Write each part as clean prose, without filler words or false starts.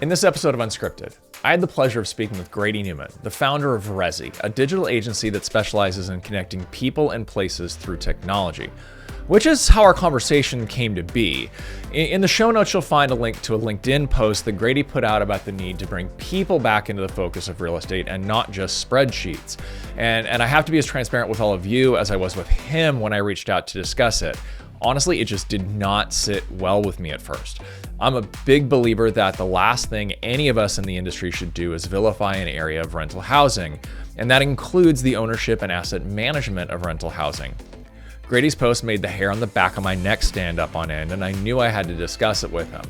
In this episode of Unscripted, I had the pleasure of speaking with Grady Newman, the founder of Resi, a digital agency that specializes in connecting people and places through technology, which is how our conversation came to be. In the show notes, you'll find a link to a LinkedIn post that Grady put out about the need to bring people back into the focus of real estate and not just spreadsheets. And I have to be as transparent with all of you as I was with him when I reached out to discuss it. Honestly, it just did not sit well with me at first. I'm a big believer that the last thing any of us in the industry should do is vilify an area of rental housing, and that includes the ownership and asset management of rental housing. Grady's post made the hair on the back of my neck stand up on end, and I knew I had to discuss it with him.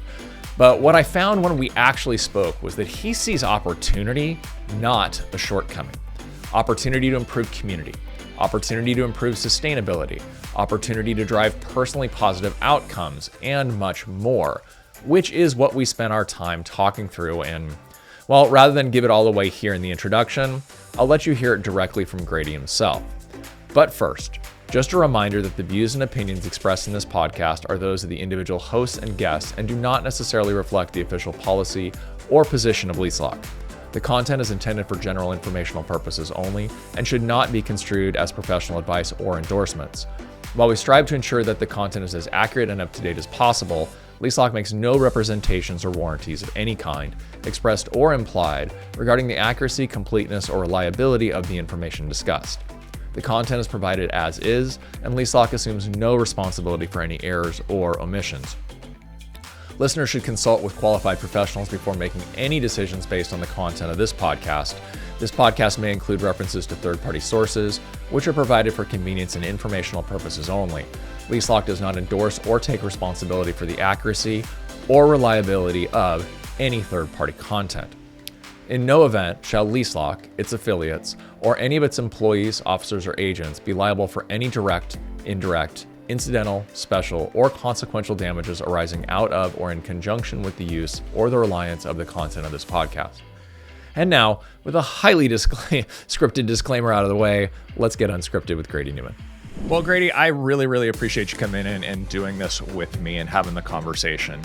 But what I found when we actually spoke was that he sees opportunity, not a shortcoming. Opportunity to improve community, opportunity to improve sustainability, opportunity to drive personally positive outcomes, and much more, which is what we spent our time talking through. And well, rather than give it all away here in the introduction, I'll let you hear it directly from Grady himself. But first, just a reminder that the views and opinions expressed in this podcast are those of the individual hosts and guests and do not necessarily reflect the official policy or position of LeaseLock. The content is intended for general informational purposes only and should not be construed as professional advice or endorsements. While we strive to ensure that the content is as accurate and up-to-date as possible, LeaseLock makes no representations or warranties of any kind, expressed or implied, regarding the accuracy, completeness, or reliability of the information discussed. The content is provided as is, and LeaseLock assumes no responsibility for any errors or omissions. Listeners should consult with qualified professionals before making any decisions based on the content of this podcast. This podcast may include references to third-party sources, which are provided for convenience and informational purposes only. LeaseLock does not endorse or take responsibility for the accuracy or reliability of any third-party content. In no event shall LeaseLock, its affiliates, or any of its employees, officers, or agents be liable for any direct, indirect, incidental, special, or consequential damages arising out of or in conjunction with the use or the reliance of the content of this podcast. And now, with a highly scripted disclaimer out of the way, let's get unscripted with Grady Newman. Well, Grady, I really appreciate you coming in and doing this with me and having the conversation.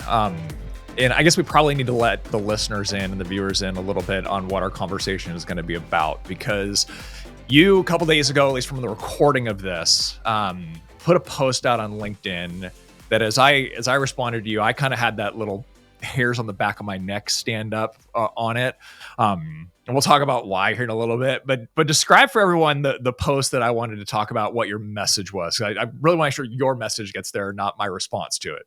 And I guess we probably need to let the listeners in and the viewers in a little bit on what our conversation is going to be about, because you, a couple days ago, at least from the recording of this, put a post out on LinkedIn that as I responded to you, I kind of had that little hairs on the back of my neck stand up on it. And we'll talk about why here in a little bit, but describe for everyone the post that I wanted to talk about, what your message was. I really want to make sure your message gets there, not my response to it.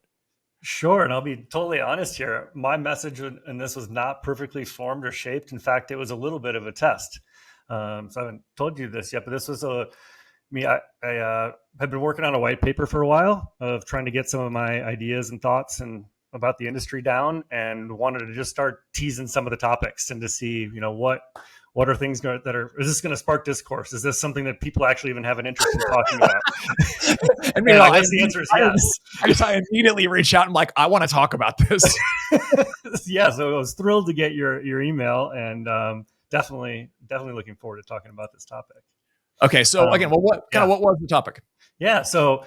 Sure. And I'll be totally honest here. My message in this was not perfectly formed or shaped. In fact, it was a little bit of a test. So I haven't told you this yet, but this was I had been working on a white paper for a while of trying to get some of my ideas and thoughts and about the industry down, and wanted to just start teasing some of the topics and to see, what are things is this going to spark discourse? Is this something that people actually even have an interest in talking about? And I guess the answer is yes. I immediately reached out and I want to talk about this. Yeah. So I was thrilled to get your email, and definitely looking forward to talking about this topic. Okay. So again, what was the topic? Yeah. So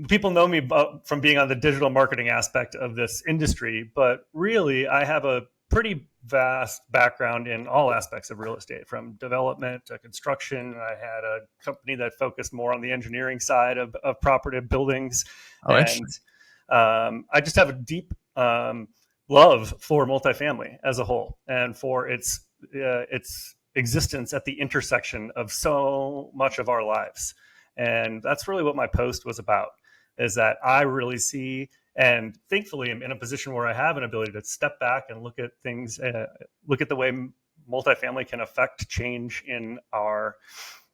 people know me from being on the digital marketing aspect of this industry, but really I have a pretty vast background in all aspects of real estate, from development to construction. I had a company that focused more on the engineering side of property buildings. I just have a deep love for multifamily as a whole, and for its existence at the intersection of so much of our lives. And that's really what my post was about, is that I really see, and thankfully I'm in a position where I have an ability to step back and look at things, look at the way multifamily can affect change in our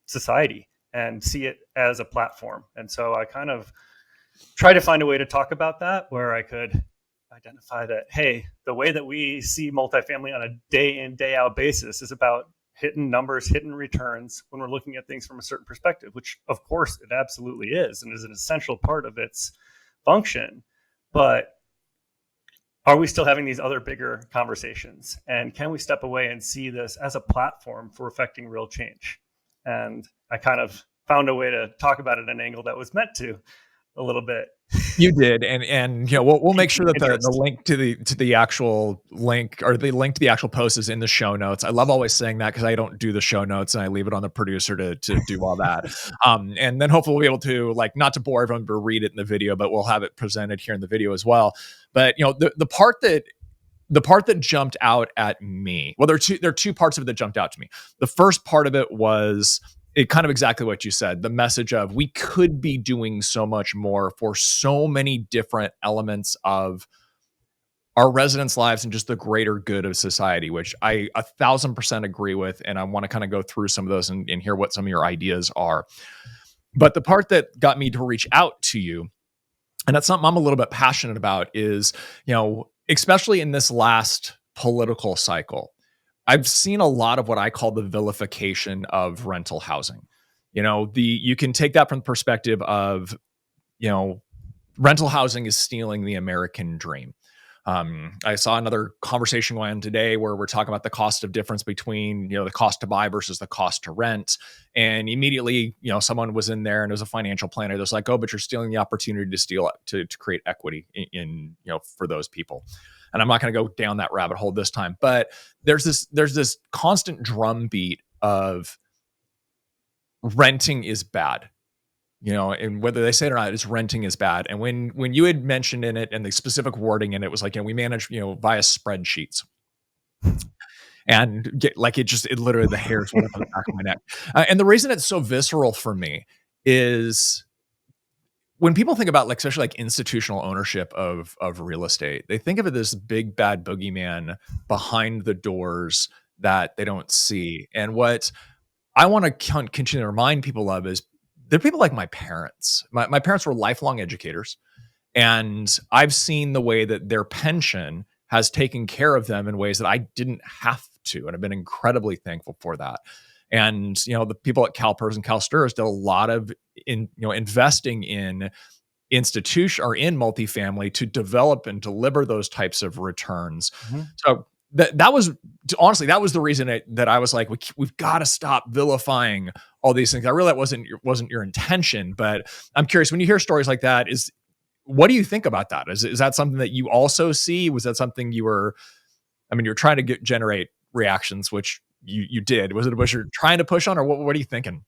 society and see it as a platform. And so I kind of try to find a way to talk about that, where I could identify that, hey, the way that we see multifamily on a day in, day out basis is about hitting numbers, hitting returns when we're looking at things from a certain perspective, which of course it absolutely is and is an essential part of its function. But are we still having these other bigger conversations? And can we step away and see this as a platform for affecting real change? And I kind of found a way to talk about it at an angle that was meant to a little bit You did, and we'll make sure that the Interest. link to the actual link, or the link to the actual post, is in the show notes. I love always saying that because I don't do the show notes and I leave it on the producer to do all that. And then hopefully we'll be able to, like, not to bore everyone, but read it in the video, but we'll have it presented here in the video as well. But the part that jumped out at me, well, there are two parts of it that jumped out to me. The first part of it was kind of exactly what you said, the message of we could be doing so much more for so many different elements of our residents' lives and just the greater good of society, which I 1,000% agree with. And I want to kind of go through some of those and hear what some of your ideas are. But the part that got me to reach out to you, and that's something I'm a little bit passionate about, is, especially in this last political cycle, I've seen a lot of what I call the vilification of rental housing. You can take that from the perspective of, rental housing is stealing the American dream. I saw another conversation going on today where we're talking about the cost of difference between, the cost to buy versus the cost to rent. And immediately, someone was in there and it was a financial planner that's like, oh, but you're stealing the opportunity to steal to create equity in for those people. And I'm not going to go down that rabbit hole this time, but there's this constant drumbeat of renting is bad. And whether they say it or not, it's renting is bad. And when you had mentioned in it, and the specific wording in it was like, we manage, via spreadsheets, and it literally, the hairs went up on the back of my neck. And the reason it's so visceral for me is when people think about, especially institutional ownership of real estate, they think of it as this big bad boogeyman behind the doors that they don't see. And what I want to continue to remind people of is, they're people like my parents. My parents were lifelong educators, and I've seen the way that their pension has taken care of them in ways that I didn't have to, and I've been incredibly thankful for that. And the people at CalPERS and CalSTRS did a lot of investing in institution or in multifamily to develop and deliver those types of returns. Mm-hmm. So that was, honestly, that was the reason that I was like, we've got to stop vilifying all these things. I realize that wasn't your intention, but I'm curious, when you hear stories like that, what do you think about that? Is that something that you also see? Was that something you're trying to generate reactions, which you did? Was it a push you're trying to push on, or what are you thinking?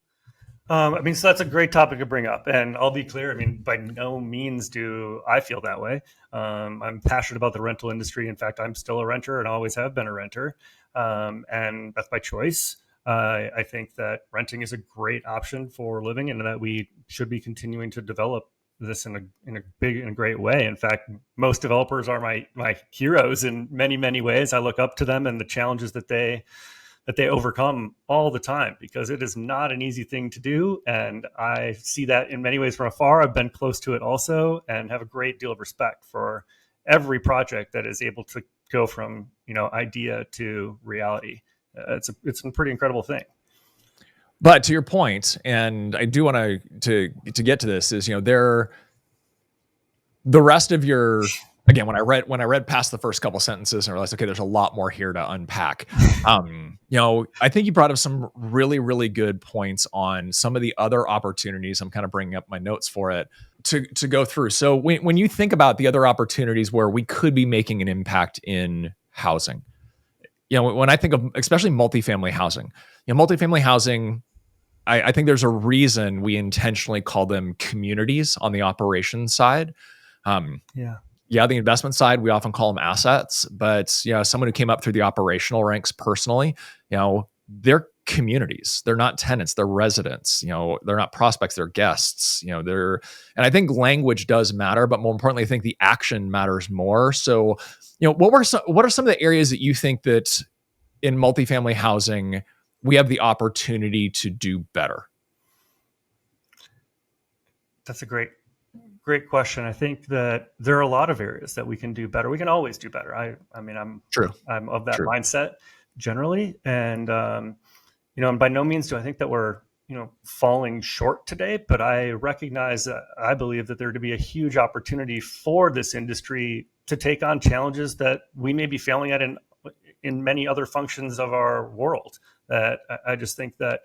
So that's a great topic to bring up, and I'll be clear. By no means do I feel that way. I'm passionate about the rental industry. In fact, I'm still a renter and always have been a renter, and that's by choice. I think that renting is a great option for living, and that we should be continuing to develop this in a great way. In fact, most developers are my heroes in many, many ways. I look up to them and the challenges that they overcome all the time, because it is not an easy thing to do. And I see that in many ways from afar. I've been close to it also, and have a great deal of respect for every project that is able to go from, idea to reality. It's a pretty incredible thing. But to your point, and I do want to get to this, is, the rest of your, again, when I read past the first couple sentences and I realized, okay, there's a lot more here to unpack. I think you brought up some really, really good points on some of the other opportunities. I'm kind of bringing up my notes for it to go through. So when you think about the other opportunities where we could be making an impact in housing, when I think of especially multifamily housing, multifamily housing, I think there's a reason we intentionally call them communities on the operations side. The investment side, we often call them assets, but someone who came up through the operational ranks personally, they're communities. They're not tenants, they're residents. They're not prospects, they're guests. And I think language does matter, but more importantly, I think the action matters more. So, what are some of the areas that you think that in multifamily housing we have the opportunity to do better? That's a great question. I think that there are a lot of areas that we can do better. We can always do better. I'm of that mindset generally. And, and by no means do I think that we're, falling short today, but I recognize that I believe that there to be a huge opportunity for this industry to take on challenges that we may be failing at in many other functions of our world. That I just think that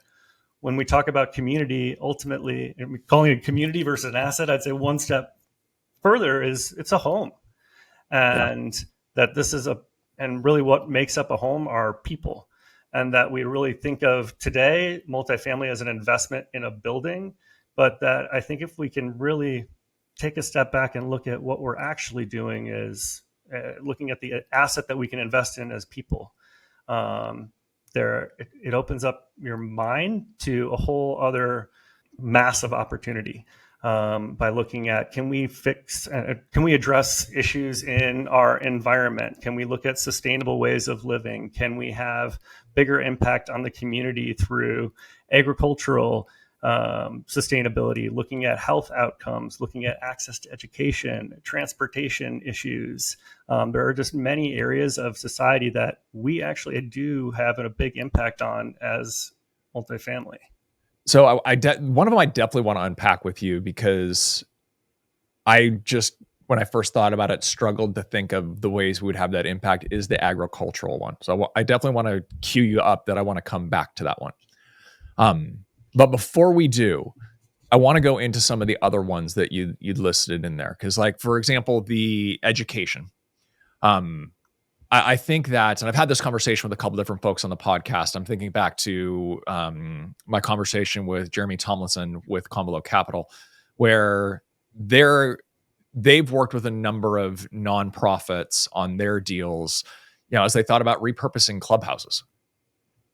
when we talk about community, ultimately, calling it a community versus an asset, I'd say one step further is it's a home, and that this is and really what makes up a home are people. And that we really think of today multifamily as an investment in a building, but that I think if we can really take a step back and look at what we're actually doing is looking at the asset that we can invest in as people. It opens up your mind to a whole other massive opportunity by looking at, can we address issues in our environment? Can we look at sustainable ways of living? Can we have bigger impact on the community through agricultural sustainability, looking at health outcomes, looking at access to education, transportation issues? There are just many areas of society that we actually do have a big impact on as multifamily. So one of them I definitely want to unpack with you, because when I first thought about it, struggled to think of the ways we would have that impact, is the agricultural one. So I definitely want to cue you up that I want to come back to that one. But before we do, I want to go into some of the other ones that you'd listed in there. Because, like, for example, the education. I think that, and I've had this conversation with a couple different folks on the podcast. I'm thinking back to my conversation with Jeremy Tomlinson with Convolo Capital, where they've worked with a number of nonprofits on their deals, as they thought about repurposing clubhouses.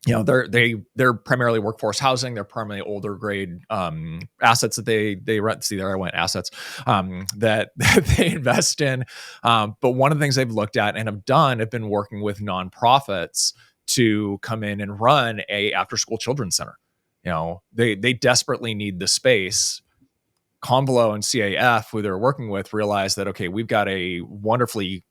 They're primarily workforce housing. They're primarily older grade assets that they rent. See, there I went, assets that they invest in. But one of the things they've looked at and have been working with nonprofits to come in and run a after school children's center. They desperately need the space. Convolo and CAF, who they're working with, realized that, okay, we've got a wonderfully,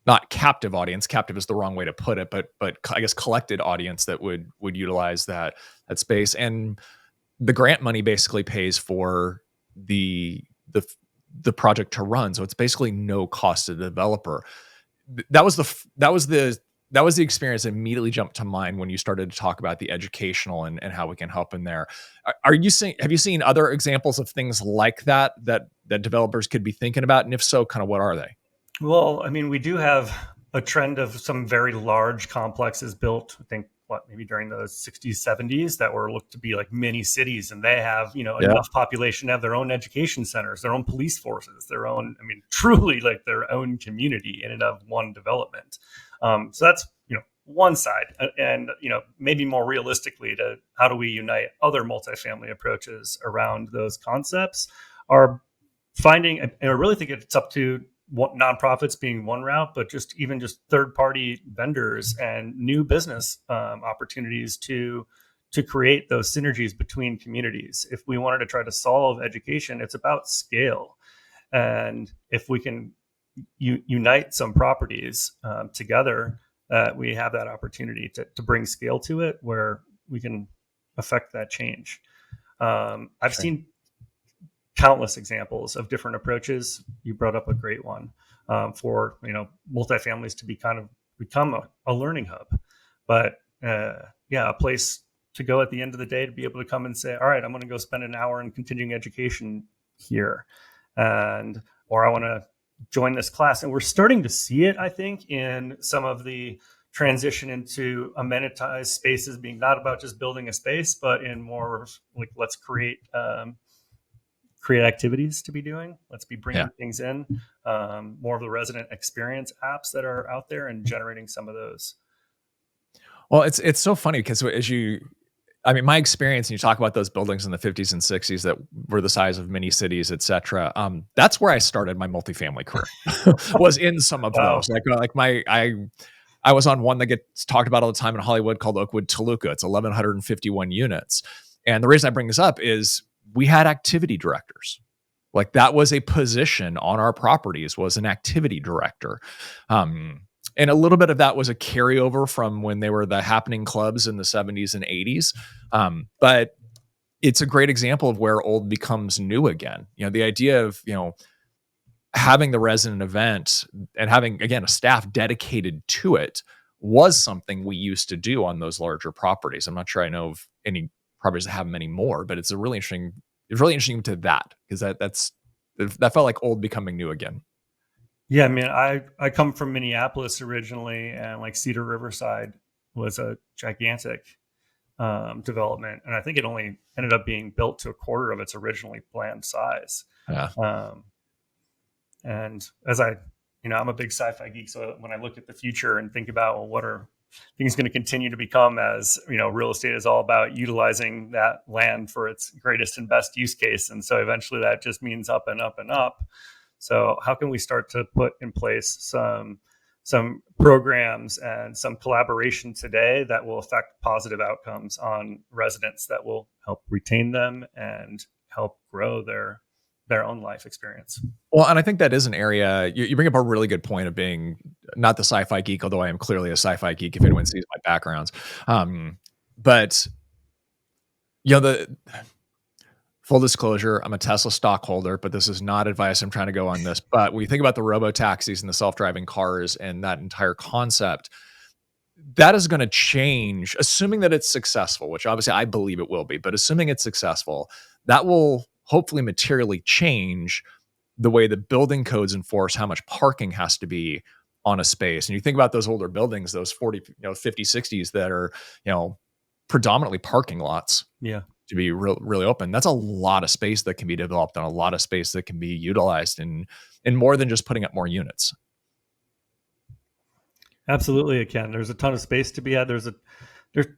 not captive audience. Captive is the wrong way to put it, but I guess collected audience that would utilize that space. And the grant money basically pays for the project to run. So it's basically no cost to the developer. That was the experience that immediately jumped to mind when you started to talk about the educational and how we can help in there. Have you seen other examples of things like that developers could be thinking about? And if so, kind of what are they? Well, I mean, we do have a trend of some very large complexes built, I think, maybe during the 60s, 70s, that were looked to be like mini cities. And they have, enough population to have their own education centers, their own police forces, truly like their own community in and of one development. So that's, one side. And, maybe more realistically, to how do we unite other multifamily approaches around those concepts, are finding, and I really think it's up to nonprofits being one route, but just third-party vendors and new business opportunities to create those synergies between communities. If we wanted to try to solve education, it's about scale. And if we can unite some properties together, we have that opportunity to bring scale to it where we can affect that change. I've seen countless examples of different approaches. You brought up a great one for multifamilies to become a learning hub, but a place to go at the end of the day to be able to come and say, all right, I'm going to go spend an hour in continuing education here, or I want to join this class. And we're starting to see it, I think, in some of the transition into amenitized spaces being not about just building a space, but in more like, let's create activities to be doing. Let's be bringing things in, more of the resident experience apps that are out there and generating some of those. Well, it's so funny because my experience, and you talk about those buildings in the 50s and 60s that were the size of mini cities, et cetera. That's where I started my multifamily career, was in some of those. I was on one that gets talked about all the time in Hollywood called Oakwood Toluca. It's 1,151 units. And the reason I bring this up is we had activity directors. Like, that was a position on our properties, was an activity director. And a little bit of that was a carryover from when they were the happening clubs in the 70s and 80s. But it's a great example of where old becomes new again. The idea of, having the resident event and having, again, a staff dedicated to it was something we used to do on those larger properties. I'm not sure I know of any properties that have many more, but it's really interesting to that, because that's That felt like old becoming new again. Yeah, I mean, I come from Minneapolis originally, and like Cedar Riverside was a gigantic development, and I think it only ended up being built to a quarter of its originally planned size. Yeah. Um, and as I'm a big sci-fi geek, so when I look at the future and think about, well, what are things going to continue to become, as real estate is all about utilizing that land for its greatest and best use case, and so eventually that just means up and up and up. So how can we start to put in place some programs and some collaboration today that will affect positive outcomes on residents, that will help retain them and help grow their own life experience? Well, and I think that is an area you bring up a really good point of being not the sci-fi geek, although I am clearly a sci-fi geek if anyone sees my backgrounds. But the full disclosure, I'm a Tesla stockholder, but this is not advice I'm trying to go on this. But when you think about the robo-taxis and the self-driving cars and that entire concept, that is going to change, assuming that it's successful, which obviously I believe it will be, but assuming it's successful, that will hopefully materially change the way the building codes enforce how much parking has to be on a space. And you think about those older buildings, those 40, 50, 60s that are, predominantly parking lots. Yeah. To be really open. That's a lot of space that can be developed and a lot of space that can be utilized in more than just putting up more units. Absolutely, it can. There's a ton of space to be had. There's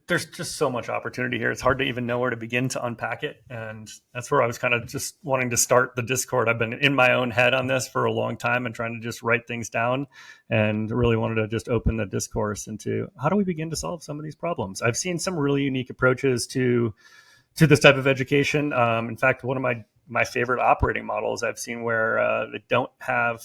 just so much opportunity here. It's hard to even know where to begin to unpack it. And that's where I was kind of just wanting to start the Discord. I've been in my own head on this for a long time and trying to just write things down, and really wanted to just open the discourse into how do we begin to solve some of these problems. I've seen some really unique approaches to this type of education. In fact, one of my favorite operating models I've seen where they don't have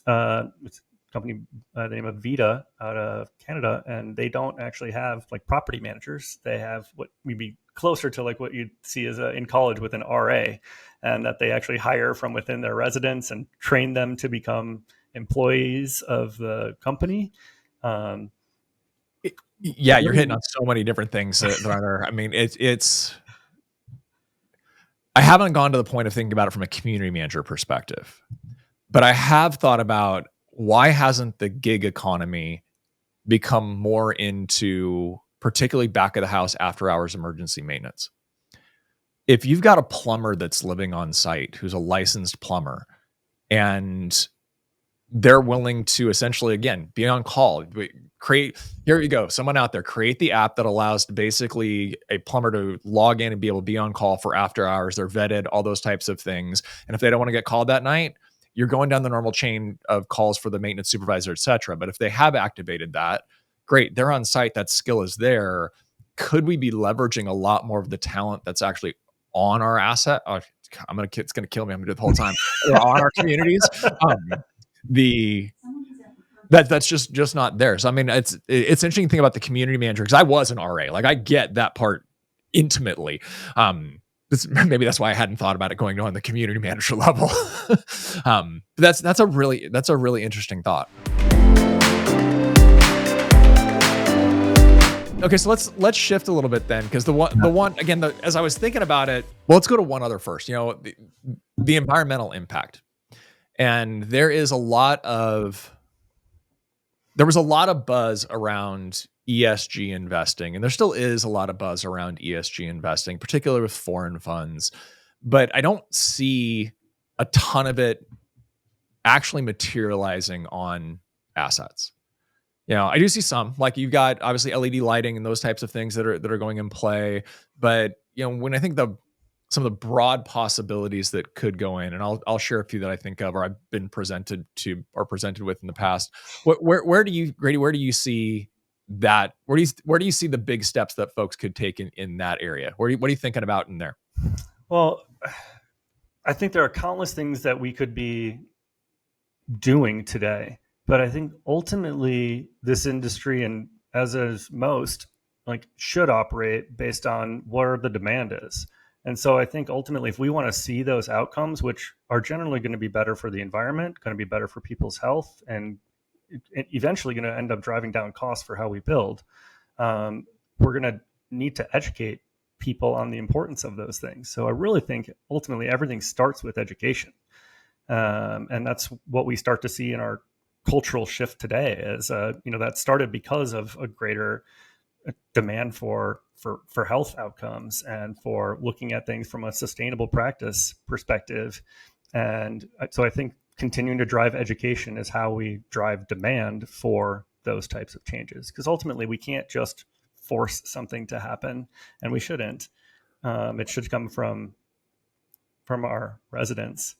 it's a company by the name of Vita out of Canada, and they don't actually have like property managers. They have what would be closer to like what you'd see as in college with an RA, and that they actually hire from within their residents and train them to become employees of the company. Yeah, you're hitting on so many different things that are there. I mean, it's I haven't gone to the point of thinking about it from a community manager perspective, but I have thought about why hasn't the gig economy become more into particularly back of the house after hours emergency maintenance? If you've got a plumber that's living on site who's a licensed plumber and they're willing to essentially, again, be on call, here you go, someone out there, create the app that allows basically a plumber to log in and be able to be on call for after hours. They're vetted, all those types of things. And if they don't want to get called that night, you're going down the normal chain of calls for the maintenance supervisor, et cetera. But if they have activated that, great, they're on site, that skill is there. Could we be leveraging a lot more of the talent that's actually on our asset? Oh, it's going to kill me. I'm going to do it the whole time. On our communities. That's just not there. So I mean, it's interesting to think about the community manager, because I was an RA. Like, I get that part intimately. Maybe that's why I hadn't thought about it going on the community manager level. That's a really interesting thought. Okay, so let's shift a little bit then, because the one again, as I was thinking about it, well, let's go to one other first. The environmental impact. And there was a lot of buzz around ESG investing, and there still is a lot of buzz around ESG investing, particularly with foreign funds. But I don't see a ton of it actually materializing on assets. I do see some, like you've got obviously LED lighting and those types of things that are going in play. But when I think some of the broad possibilities that could go in, and I'll share a few that I think of or I've been presented with in the past. Where do you, Grady? Where do you see that? Where do you see the big steps that folks could take in that area? What are you thinking about in there? Well, I think there are countless things that we could be doing today, but I think ultimately this industry, and as is most, like, should operate based on where the demand is. And so I think ultimately, if we want to see those outcomes, which are generally going to be better for the environment, going to be better for people's health, and eventually going to end up driving down costs for how we build, we're going to need to educate people on the importance of those things. So I really think ultimately everything starts with education. And that's what we start to see in our cultural shift today is, that started because of a greater demand for health outcomes and for looking at things from a sustainable practice perspective. And so I think continuing to drive education is how we drive demand for those types of changes, because ultimately we can't just force something to happen, and we shouldn't. It should come from our residents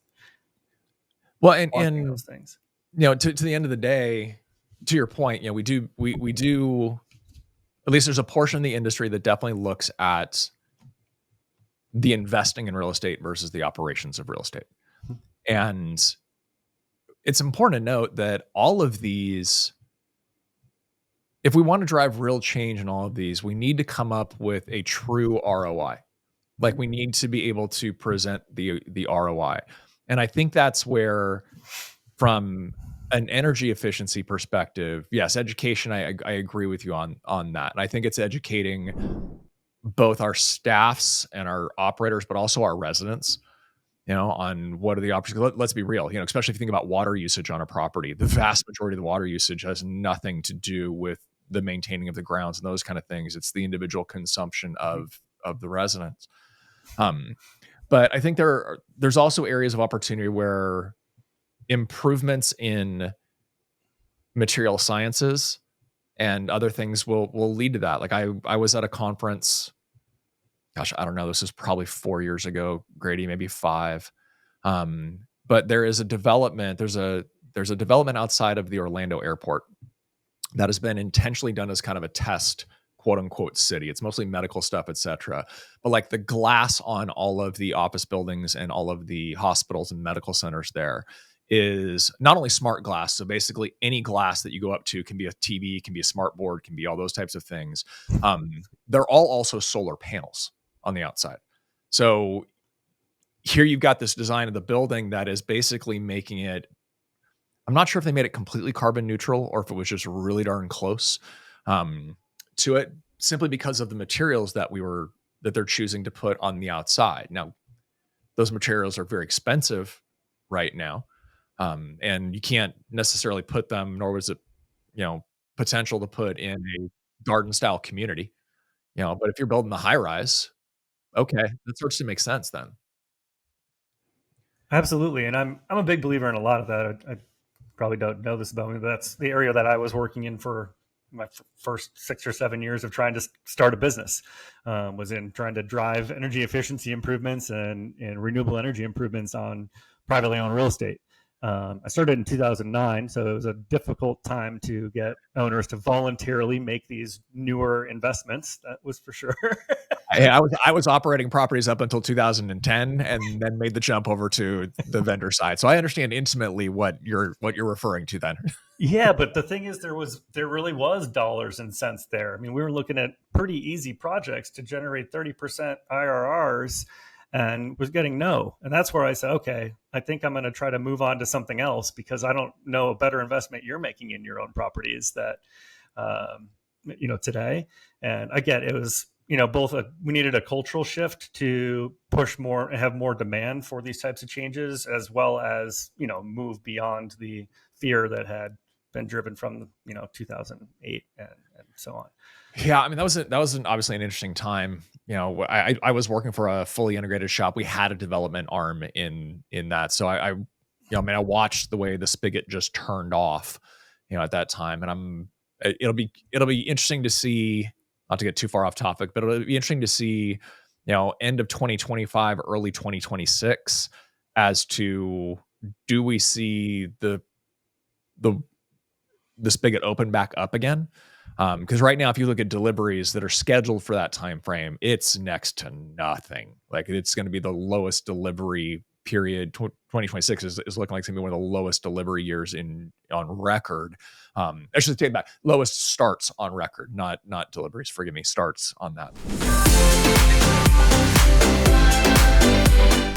Well, wanting and those things. to the end of the day, to your point, we do, at least there's a portion of the industry that definitely looks at the investing in real estate versus the operations of real estate. And it's important to note that all of these, if we want to drive real change in all of these, we need to come up with a true ROI. Like, we need to be able to present the ROI. And I think that's where, from an energy efficiency perspective, yes, education, I agree with you on that. And I think it's educating both our staffs and our operators, but also our residents, on what are the options. Let's be real, especially if you think about water usage on a property, the vast majority of the water usage has nothing to do with the maintaining of the grounds and those kind of things. It's the individual consumption of the residents. But I think there's also areas of opportunity where improvements in material sciences and other things will lead to that. Like, I was at a conference, gosh, I don't know, this is probably 4 years ago, Grady, maybe 5. But there's a development outside of the Orlando airport that has been intentionally done as kind of a test, quote unquote, city. It's mostly medical stuff, et cetera. But like, the glass on all of the office buildings and all of the hospitals and medical centers there is not only smart glass. So basically any glass that you go up to can be a TV, can be a smart board, can be all those types of things. They're all also solar panels on the outside. So here you've got this design of the building that is basically making it, I'm not sure if they made it completely carbon neutral or if it was just really darn close to it, simply because of the materials that they're choosing to put on the outside. Now, those materials are very expensive right now. And you can't necessarily put them, nor was it, potential to put in a garden style community, but if you're building the high rise, okay, that starts to make sense then. Absolutely, and I'm a big believer in a lot of that. I probably don't know this about me, but that's the area that I was working in for my first 6 or 7 years of trying to start a business. Was in trying to drive energy efficiency improvements and renewable energy improvements on privately owned real estate. I started in 2009, so it was a difficult time to get owners to voluntarily make these newer investments. That was for sure. I was operating properties up until 2010, and then made the jump over to the vendor side. So I understand intimately what you're referring to then. Yeah, but the thing is, there really was dollars and cents there. I mean, we were looking at pretty easy projects to generate 30% IRRs, and was getting no. And that's where I said, okay, I think I'm going to try to move on to something else, because I don't know a better investment you're making in your own properties that, today. And again, it was, we needed a cultural shift to push more and have more demand for these types of changes, as well as, move beyond the fear that had been driven from, 2008 and so on. Yeah, I mean, that was obviously an interesting time. I was working for a fully integrated shop. We had a development arm in that. So I watched the way the spigot just turned off, at that time. And it'll be interesting to see, not to get too far off topic, but it'll be interesting to see, end of 2025, early 2026, as to, do we see the spigot open back up again? Because right now, if you look at deliveries that are scheduled for that time frame, it's next to nothing. Like, it's going to be the lowest delivery period. 2026 is looking like it's going to be one of the lowest delivery years on record. I should take it back. Lowest starts on record, not deliveries. Forgive me, starts on that.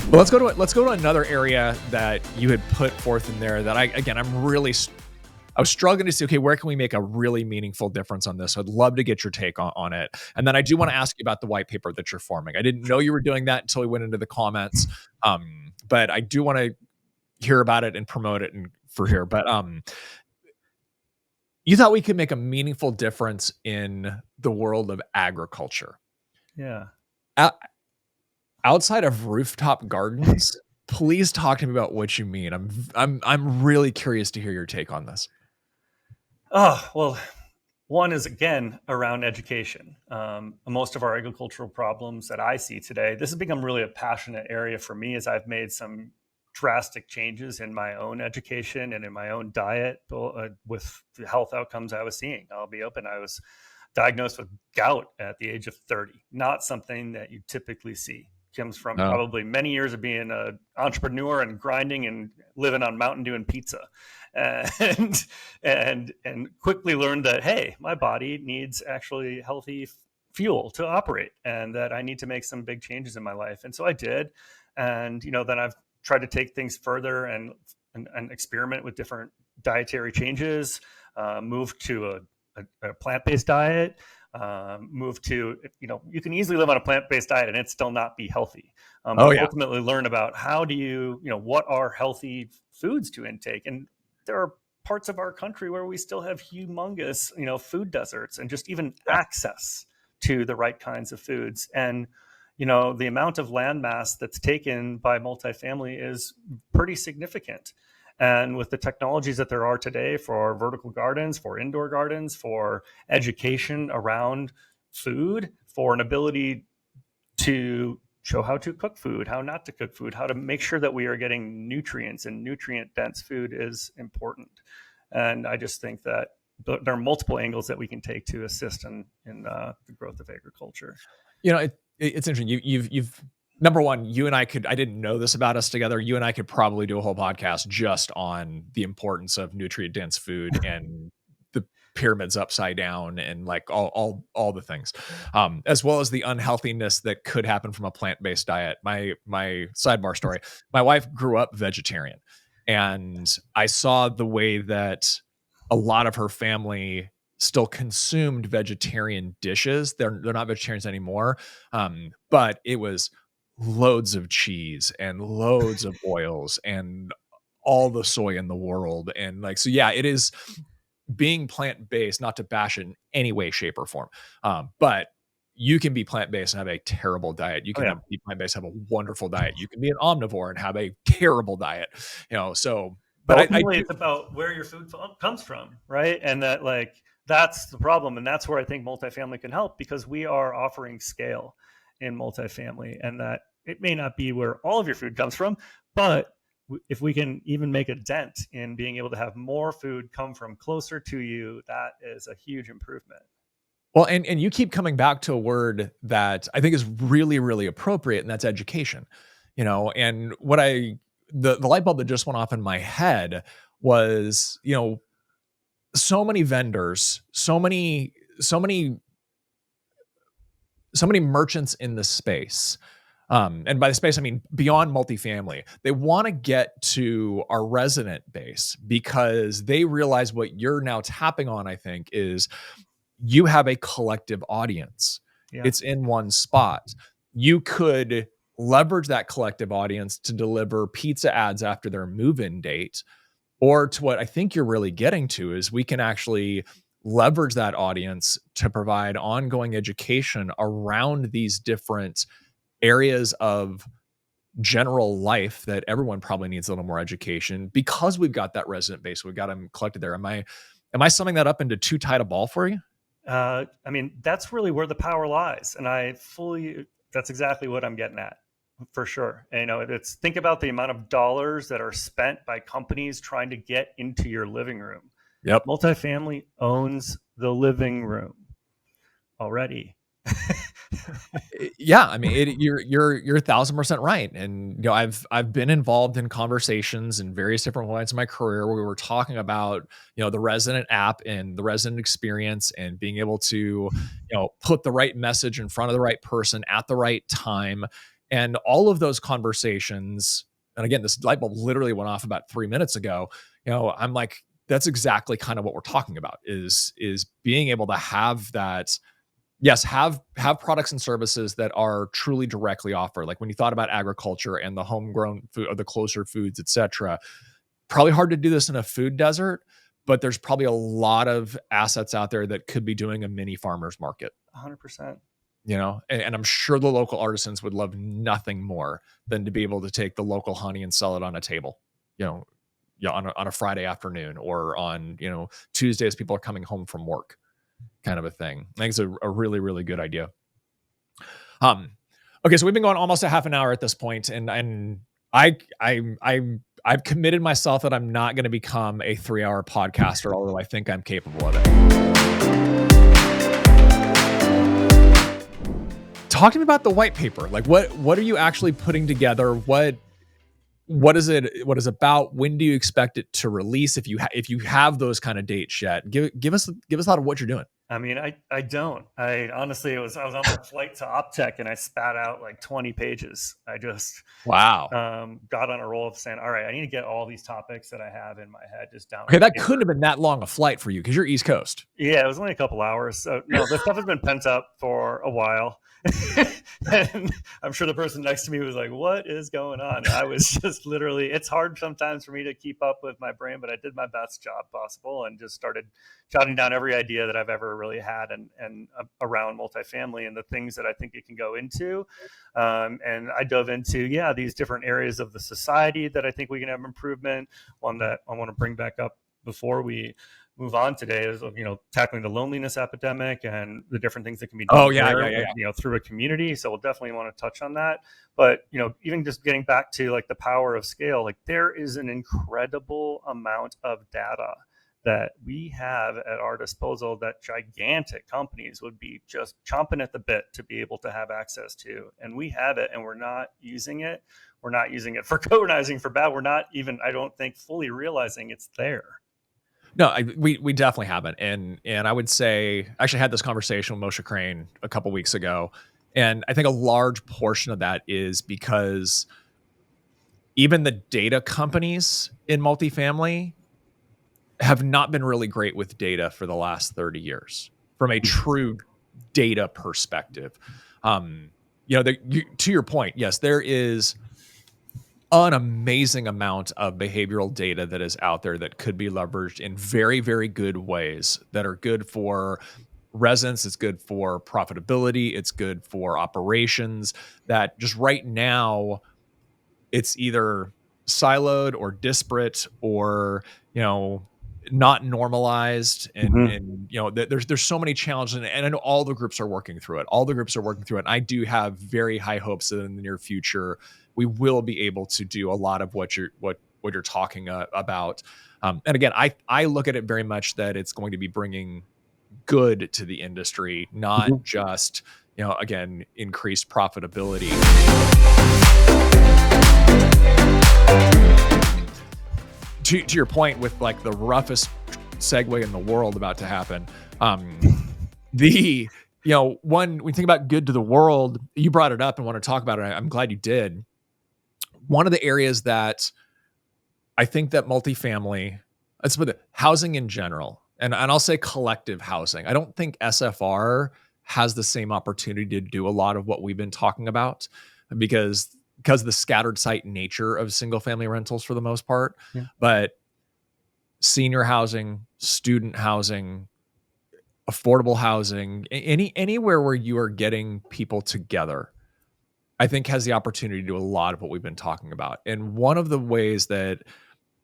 But let's go to another area that you had put forth in there that I was struggling to see, okay, where can we make a really meaningful difference on this? I'd love to get your take on it. And then I do want to ask you about the white paper that you're forming. I didn't know you were doing that until we went into the comments. But I do want to hear about it and promote it and for here. But you thought we could make a meaningful difference in the world of agriculture. Yeah. Outside of rooftop gardens, please talk to me about what you mean. I'm really curious to hear your take on this. Oh, well, one is, again, around education. Most of our agricultural problems that I see today, this has become really a passionate area for me as I've made some drastic changes in my own education and in my own diet with the health outcomes I was seeing. I'll be open. I was diagnosed with gout at the age of 30, not something that you typically see. Comes from probably many years of being an entrepreneur and grinding and living on Mountain Dew and pizza, and quickly learned that, hey, my body needs actually healthy fuel to operate, and that I need to make some big changes in my life. And so I did, and then I've tried to take things further and experiment with different dietary changes. Moved to a plant-based diet. Move to, you can easily live on a plant-based diet and it still not be healthy. Ultimately learn about how do you, what are healthy foods to intake. And there are parts of our country where we still have humongous, food deserts and just even access to the right kinds of foods. And, the amount of land mass that's taken by multifamily is pretty significant. And with the technologies that there are today for vertical gardens, for indoor gardens, for education around food, for an ability to show how to cook food, how not to cook food, how to make sure that we are getting nutrients and nutrient-dense food is important. And I just think that there are multiple angles that we can take to assist in the growth of agriculture. It's interesting. You've number one, you and I didn't know this about us together. You and I could probably do a whole podcast just on the importance of nutrient dense food and the pyramids upside down and like all the things, as well as the unhealthiness that could happen from a plant-based diet. My sidebar story, my wife grew up vegetarian, and I saw the way that a lot of her family still consumed vegetarian dishes. They're not vegetarians anymore. But it was loads of cheese and loads of oils and all the soy in the world. And like, so yeah, it is being plant-based, not to bash it in any way, shape or form. But you can be plant-based and have a terrible diet. You can be plant-based, have a wonderful diet. You can be an omnivore and have a terrible diet, so, but ultimately it's about where your food comes from. Right. And that that's the problem. And that's where I think multifamily can help, because we are offering scale in multifamily, and that it may not be where all of your food comes from, but if we can even make a dent in being able to have more food come from closer to you, that is a huge improvement. Well, and you keep coming back to a word that I think is really, really appropriate, and that's education. And what the light bulb that just went off in my head was, so many vendors, so many merchants in the space. And by the space, I mean beyond multifamily. They want to get to our resident base because they realize what you're now tapping on, I think, is you have a collective audience. Yeah. It's in one spot. You could leverage that collective audience to deliver pizza ads after their move-in date, or to what I think you're really getting to is we can actually leverage that audience to provide ongoing education around these different areas of general life that everyone probably needs a little more education, because we've got that resident base. We've got them collected there. Am I summing that up into too tight a ball for you? I mean, that's really where the power lies. And that's exactly what I'm getting at. For sure. And, think about the amount of dollars that are spent by companies trying to get into your living room. Yep. Multifamily owns the living room already. Yeah, I mean, you're 1,000% right. And I've been involved in conversations in various different points in my career where we were talking about the resident app and the resident experience and being able to put the right message in front of the right person at the right time. And all of those conversations, and again, this light bulb literally went off about 3 minutes ago. I'm like, that's exactly kind of what we're talking about is being able to have that yes, have products and services that are truly directly offered. Like when you thought about agriculture and the homegrown food or the closer foods, etc. Probably hard to do this in a food desert, but there's probably a lot of assets out there that could be doing a mini farmers market. 100%. And I'm sure the local artisans would love nothing more than to be able to take the local honey and sell it on a table, you know, on a Friday afternoon or on, Tuesday as people are coming home from work, kind of a thing. I think it's a really, really good idea. Okay, so we've been going almost a half an hour at this point, and I've committed myself that I'm not going to become a 3-hour podcaster, although I think I'm capable of it. Talk to me about the white paper. Like, what are you actually putting together? What is it? What is it about? When do you expect it to release? If you have those kind of dates yet, give us a thought of what you're doing. I mean, I don't. I honestly, I was on my flight to Optech and I spat out like 20 pages. I just Wow. got on a roll of saying, all right, I need to get all these topics that I have in my head just down. Okay, that couldn't have been that long a flight for you because you're East Coast. Yeah, it was only a couple hours. So no, this stuff has been pent up for a while. And I'm sure the person next to me was like, what is going on? I was just literally, it's hard sometimes for me to keep up with my brain, but I did my best job possible and just started jotting down every idea that I've ever really had and around multifamily and the things that I think it can go into. And I dove into, these different areas of the society that I think we can have improvement. One that I want to bring back up before we move on today is, tackling the loneliness epidemic and the different things that can be done through a community. So we'll definitely want to touch on that. But, even just getting back to like the power of scale, like there is an incredible amount of data that we have at our disposal that gigantic companies would be just chomping at the bit to be able to have access to. And we have it and we're not using it. We're not using it for good, we're not using it for bad. We're not even, I don't think, fully realizing it's there. No, we definitely haven't. And I would say, I actually had this conversation with Moshe Crane a couple weeks ago. And I think a large portion of that is because even the data companies in multifamily have not been really great with data for the last 30 years from a true data perspective. To your point, yes, there is an amazing amount of behavioral data that is out there that could be leveraged in very, very good ways that are good for residents. It's good for profitability. It's good for operations. That just right now, it's either siloed or disparate or, not normalized. And there's so many challenges. And I know all the groups are working through it. And I do have very high hopes that in the near future, we will be able to do a lot of what you're talking about. And again, I look at it very much that it's going to be bringing good to the industry, not just, again, increased profitability. To your point with like the roughest segue in the world about to happen, when you think about good to the world, you brought it up and want to talk about it. I'm glad you did. One of the areas that I think that multifamily, let's put it, housing in general, and I'll say collective housing. I don't think SFR has the same opportunity to do a lot of what we've been talking about because of the scattered site nature of single family rentals for the most part. Yeah. But senior housing, student housing, affordable housing, anywhere where you are getting people together, I think has the opportunity to do a lot of what we've been talking about. And one of the ways that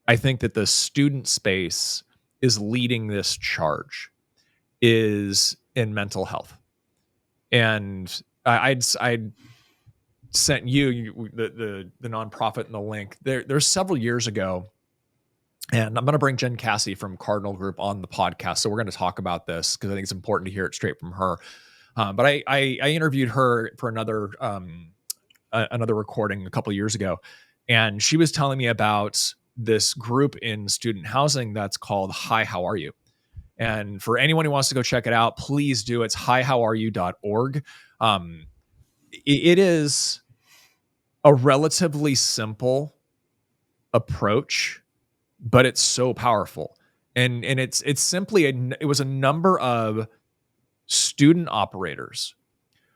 I think that the student space is leading this charge is in mental health. And I'd sent you the nonprofit and the link. There's several years ago, and I'm going to bring Jen Cassie from Cardinal Group on the podcast. So we're going to talk about this because I think it's important to hear it straight from her. But I interviewed her for another recording a couple of years ago, and she was telling me about this group in student housing that's called Hi, How Are You? And for anyone who wants to go check it out, please do. It's hihowareyou.org. It is a relatively simple approach, but it's so powerful. And it's simply it was a number of student operators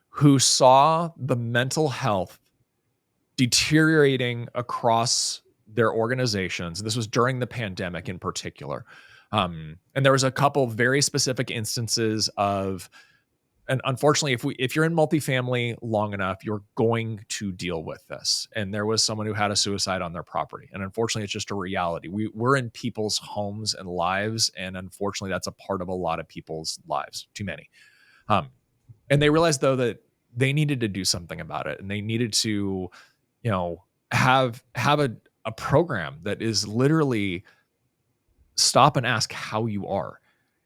who saw the mental health deteriorating across their organizations. This was during the pandemic in particular. And there was a couple very specific instances of, and unfortunately, if you're in multifamily long enough, you're going to deal with this. And there was someone who had a suicide on their property. And unfortunately, it's just a reality. We're in people's homes and lives. And unfortunately, that's a part of a lot of people's lives, too many. And they realized, though, that they needed to do something about it. And they needed to, have a program that is literally stop and ask how you are.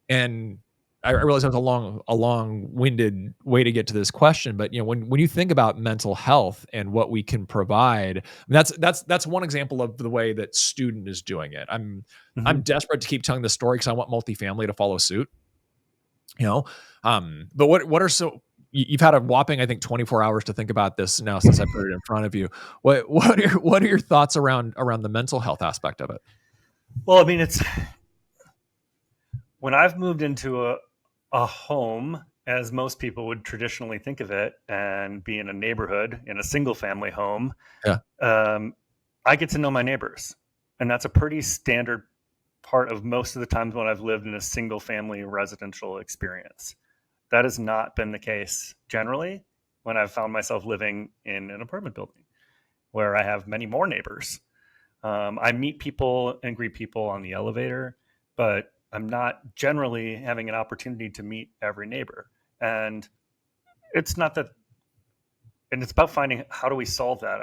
And I realize that was a long-winded way to get to this question, but when you think about mental health and what we can provide, I mean, that's one example of the way that student is doing it. I'm desperate to keep telling the story because I want multifamily to follow suit. But what are you've had a whopping, I think, 24 hours to think about this now since I put it in front of you. What are your thoughts around the mental health aspect of it? Well, I mean, it's when I've moved into a home, as most people would traditionally think of it, and be in a neighborhood in a single family home. Yeah. I get to know my neighbors, and that's a pretty standard part of most of the times when I've lived in a single family residential experience. That has not been the case generally when I've found myself living in an apartment building where I have many more neighbors. I meet people and greet people on the elevator, but I'm not generally having an opportunity to meet every neighbor. And it's not that, and it's about finding, how do we solve that?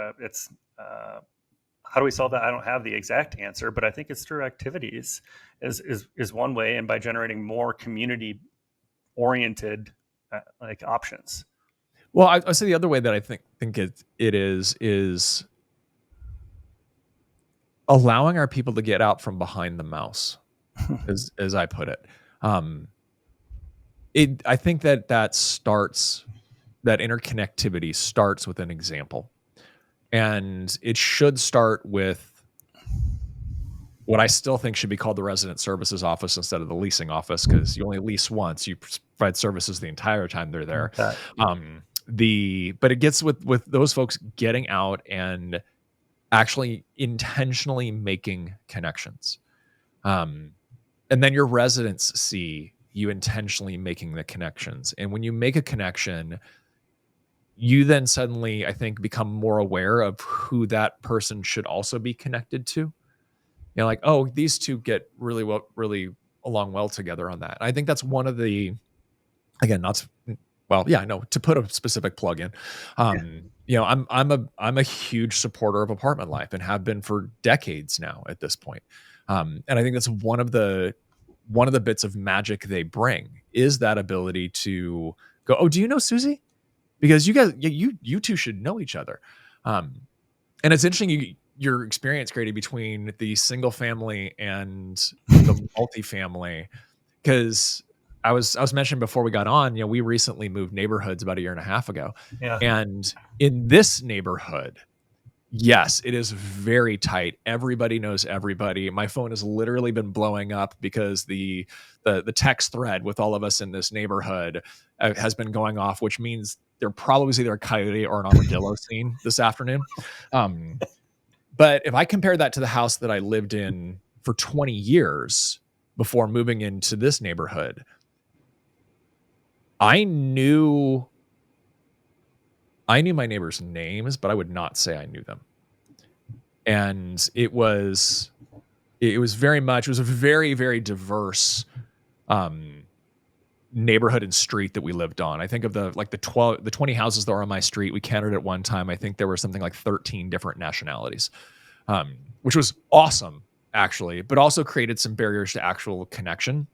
How do we solve that? I don't have the exact answer, but I think it's through activities is one way, and by generating more community oriented like options. Well, I say the other way that I think it is allowing our people to get out from behind the mouse, as I put it. I think that starts, that interconnectivity starts with an example, and it should start with what I still think should be called the resident services office instead of the leasing office, because you only lease once. You provide services the entire time they're there. But it gets with those folks getting out and actually intentionally making connections. And then your residents see you intentionally making the connections. And when you make a connection, you then suddenly, I think, become more aware of who that person should also be connected to. Like, oh, these two get really along well together on that. I think that's one of the, again, to put a specific plug in. I'm a huge supporter of apartment life and have been for decades now at this point. And I think that's one of the bits of magic they bring is that ability to go, oh, do you know Susie? Because you guys, you two should know each other. And it's interesting, your experience, Grady, between the single family and the multifamily, because I was mentioning before we got on, we recently moved neighborhoods about a year and a half ago. Yeah. And in this neighborhood, yes, it is very tight. Everybody knows everybody. My phone has literally been blowing up because the text thread with all of us in this neighborhood has been going off, which means there probably was either a coyote or an armadillo scene this afternoon. But if I compare that to the house that I lived in for 20 years before moving into this neighborhood, I knew my neighbors' names, but I would not say I knew them. And it was very much, it was a very, very diverse neighborhood and street that we lived on. I think of the 20 houses that were on my street, we counted at one time, I think there were something like 13 different nationalities, which was awesome actually, but also created some barriers to actual connection.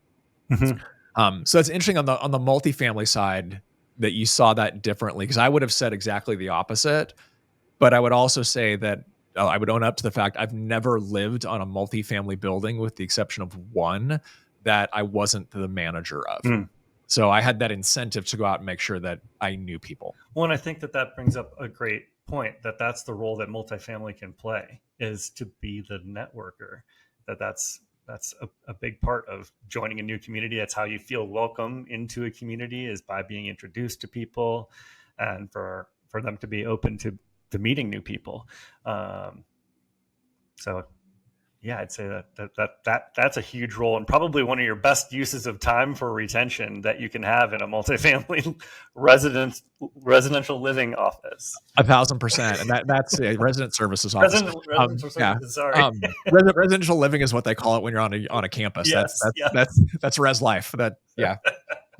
So it's interesting on the multifamily side that you saw that differently, because I would have said exactly the opposite, but I would also say that I would own up to the fact I've never lived on a multifamily building with the exception of one that I wasn't the manager of. So I had that incentive to go out and make sure that I knew people. Well, and I think that brings up a great point, that's the role that multifamily can play, is to be the networker. That's that's a big part of joining a new community. That's how you feel welcome into a community, is by being introduced to people, and for them to be open to meeting new people. So yeah, I'd say that's a huge role, and probably one of your best uses of time for retention that you can have in a multifamily residential living office. 1,000%, and that's resident services office. Residential services. Sorry, residential living is what they call it when you're on a campus. Yes, that's res life. I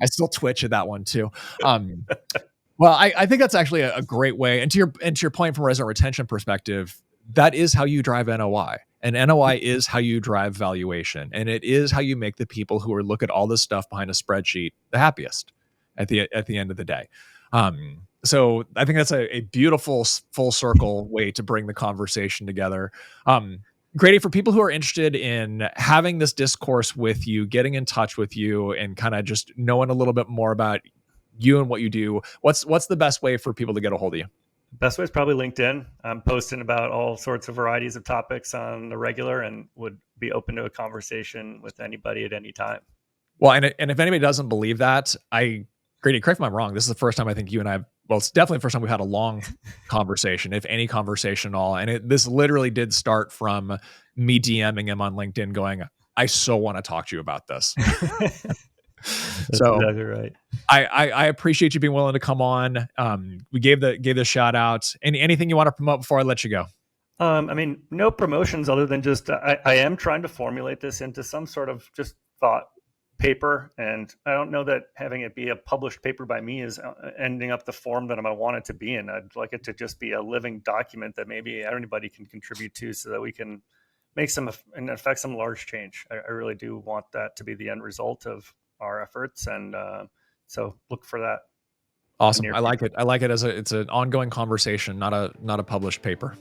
still twitch at that one too. Well, I think that's actually a great way. And to your point, from a resident retention perspective, that is how you drive NOI. And NOI is how you drive valuation. And it is how you make the people who are look at all this stuff behind a spreadsheet the happiest at the end of the day. So I think that's a beautiful full circle way to bring the conversation together. Grady, for people who are interested in having this discourse with you, getting in touch with you, and kind of just knowing a little bit more about you and what you do, what's the best way for people to get a hold of you? Best way is probably LinkedIn. I'm posting about all sorts of varieties of topics on the regular, and would be open to a conversation with anybody at any time. Well, and if anybody doesn't believe that, Grady, correct me if I'm wrong, this is the first time I think you and I, well, it's definitely the first time we've had a long conversation, if any conversation at all. And this literally did start from me DMing him on LinkedIn going, I so want to talk to you about this. That's exactly right. I appreciate you being willing to come on. We gave the shout out. Anything you want to promote before I let you go? I mean, no promotions other than just I am trying to formulate this into some sort of just thought paper, and I don't know that having it be a published paper by me is ending up the form that I'm going to want it to be in. I'd like it to just be a living document that maybe anybody can contribute to, so that we can make and affect some large change. I really do want that to be the end result of our efforts, and so look for that. Awesome. I like it. I like it as it's an ongoing conversation, not a published paper.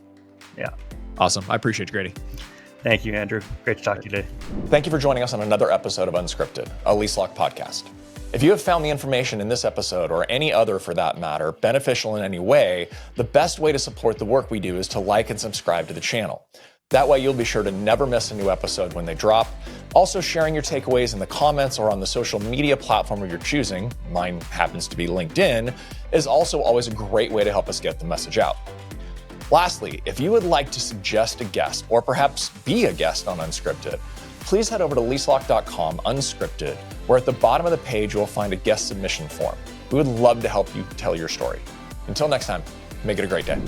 Yeah. Awesome. I appreciate you, Grady. Thank you, Andrew. Great to talk to you today. Thank you for joining us on another episode of Unscripted, a LeaseLock podcast. If you have found the information in this episode, or any other for that matter, beneficial in any way, the best way to support the work we do is to like and subscribe to the channel. That way you'll be sure to never miss a new episode when they drop. Also, sharing your takeaways in the comments or on the social media platform of your choosing, mine happens to be LinkedIn, is also always a great way to help us get the message out. Lastly, if you would like to suggest a guest, or perhaps be a guest on Unscripted, please head over to leaselock.com unscripted, where at the bottom of the page you will find a guest submission form. We would love to help you tell your story. Until next time, make it a great day.